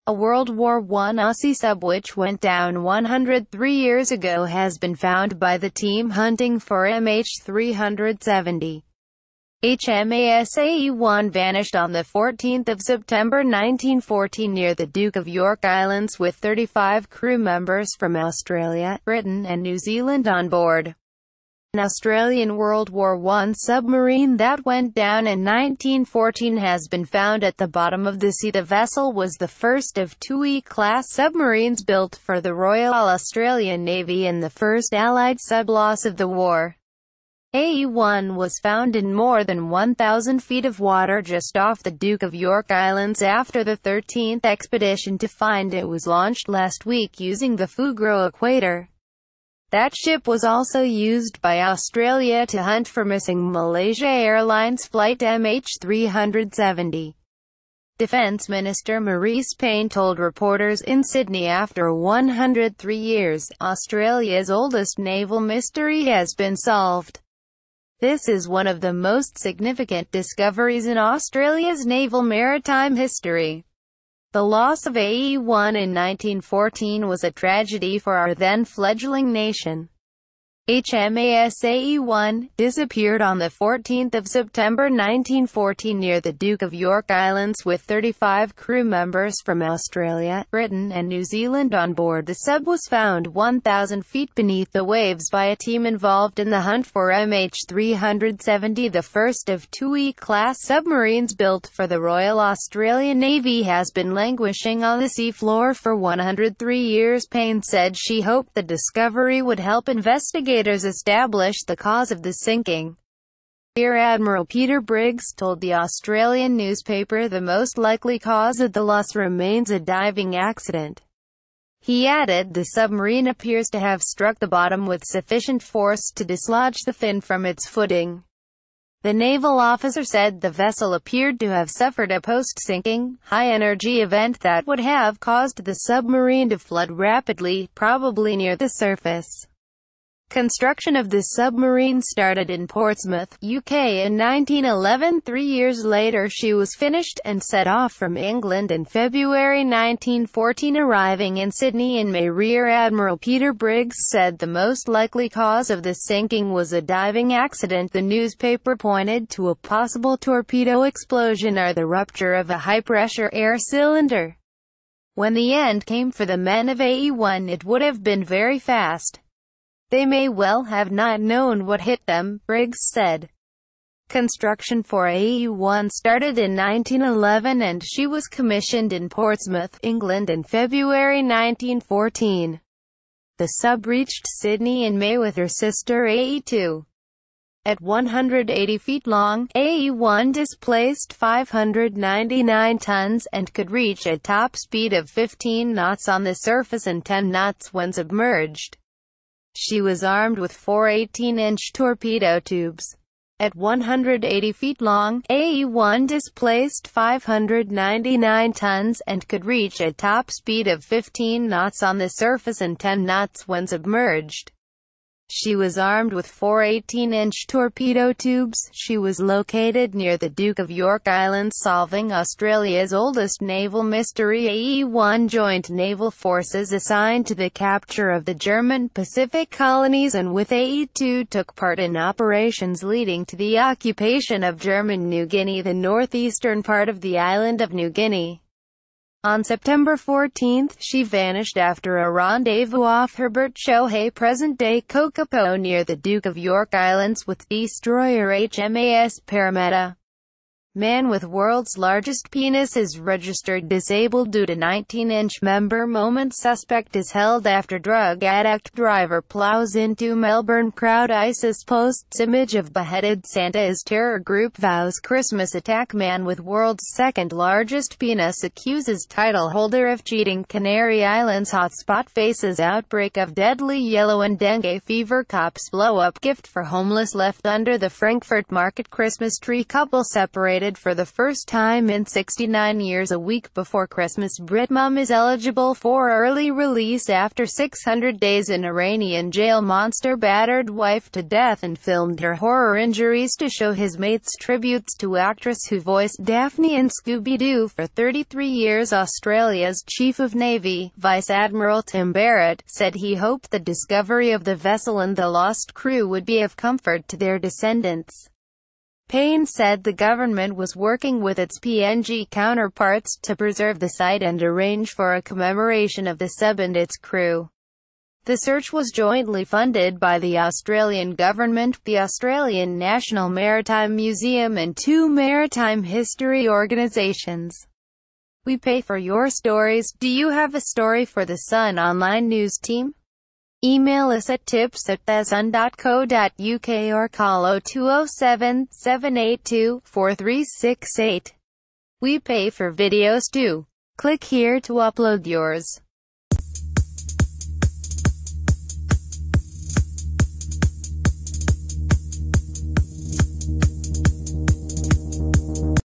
A World War I Aussie sub which went down 103 years ago has been found by the team hunting for mmh370. hmas ae1 vanished on the 14th of September 1914 near the Duke of York Islands with 35 crew members from Australia, Britain and New Zealand on board. An Australian World War I submarine that went down in 1914 has been found at the bottom of the sea. The vessel was the first of two E-class submarines built for the Royal Australian Navy and the first Allied sub-loss of the war. ae1 was found in more than 1,000 feet of water just off the Duke of York Islands after the 13th expedition to find it was launched last week using the Fugro equator. That ship was also used by Australia to hunt for missing Malaysia Airlines flight MH370. Defence Minister Maurice Payne told reporters in Sydney after 103 years, Australia's oldest naval mystery has been solved. This is one of the most significant discoveries in Australia's naval maritime history. The loss of ae1 in 1914 was a tragedy for our then-fledgling nation. hmas ae1 disappeared on the 14th of September 1914 near the Duke of York Islands with 35 crew members from Australia, Britain and New Zealand on board. The sub was found 1,000 feet beneath the waves by a team involved in the hunt for MH370. The first of two E-class submarines built for the Royal Australian Navy has been languishing on the seafloor for 103 years. Payne said she hoped the discovery would help investigators establish the cause of the sinking. Rear Admiral Peter Briggs told the Australian newspaper the most likely cause of the loss remains a diving accident. He added the submarine appears to have struck the bottom with sufficient force to dislodge the fin from its footing. The naval officer said the vessel appeared to have suffered a post-sinking, high-energy event that would have caused the submarine to flood rapidly, probably near the surface. Construction of the submarine started in Portsmouth, UK in 1911. 3 years later she was finished, and set off from England in February 1914, arriving in Sydney in May. Rear Admiral Peter Briggs said the most likely cause of the sinking was a diving accident. The newspaper pointed to a possible torpedo explosion or the rupture of a high-pressure air cylinder. When the end came for the men of ae1, it would have been very fast. They may well have not known what hit them, Briggs said. Construction for ae1 started in 1911 and she was commissioned in Portsmouth, England in February 1914. The sub reached Sydney in May with her sister ae2. At 180 feet long, ae1 displaced 599 tons, and could reach a top speed of 15 knots on the surface and 10 knots when submerged. She was armed with 4 18-inch torpedo tubes. At 180 feet long, ae1 displaced 599 tons, and could reach a top speed of 15 knots on the surface and 10 knots when submerged. She was armed with 4 18-inch torpedo tubes. She was located near the Duke of York Islands, solving Australia's oldest naval mystery. ae1 joined naval forces assigned to the capture of the German Pacific colonies, and with ae2 took part in operations leading to the occupation of German New Guinea, the northeastern part of the island of New Guinea. On September 14, she vanished after a rendezvous off Herbert Chohay, present-day Kokopo, near the Duke of York Islands with destroyer hmas Parramatta. Man with world's largest penis is registered disabled due to 19-inch member moment. Suspect is held after drug addict driver plows into Melbourne crowd. ISIS posts image of beheaded Santa as terror group vows Christmas attack. Man with world's second largest penis accuses title holder of cheating. Canary Islands hotspot faces outbreak of deadly yellow and dengue fever. Cops blow up gift for homeless left under the Frankfurt market. Christmas tree couple separated started for the first time in 69 years. A week before Christmas, Brit mum is eligible for early release after 600 days in Iranian jail. Monster battered wife to death and filmed her horror injuries to show his mates. Tributes to actress who voiced Daphne in Scooby-Doo for 33 years. Australia's Chief of Navy, Vice Admiral Tim Barrett, said he hoped the discovery of the vessel and the lost crew would be of comfort to their descendants. Payne said the government was working with its PNG counterparts to preserve the site and arrange for a commemoration of the sub and its crew. The search was jointly funded by the Australian government, the Australian National Maritime Museum and 2 maritime history organisations. We pay for your stories. Do you have a story for the Sun Online News team? Email us at tips@thesun.co.uk or call 0207-782-4368. We pay for videos too. Click here to upload yours.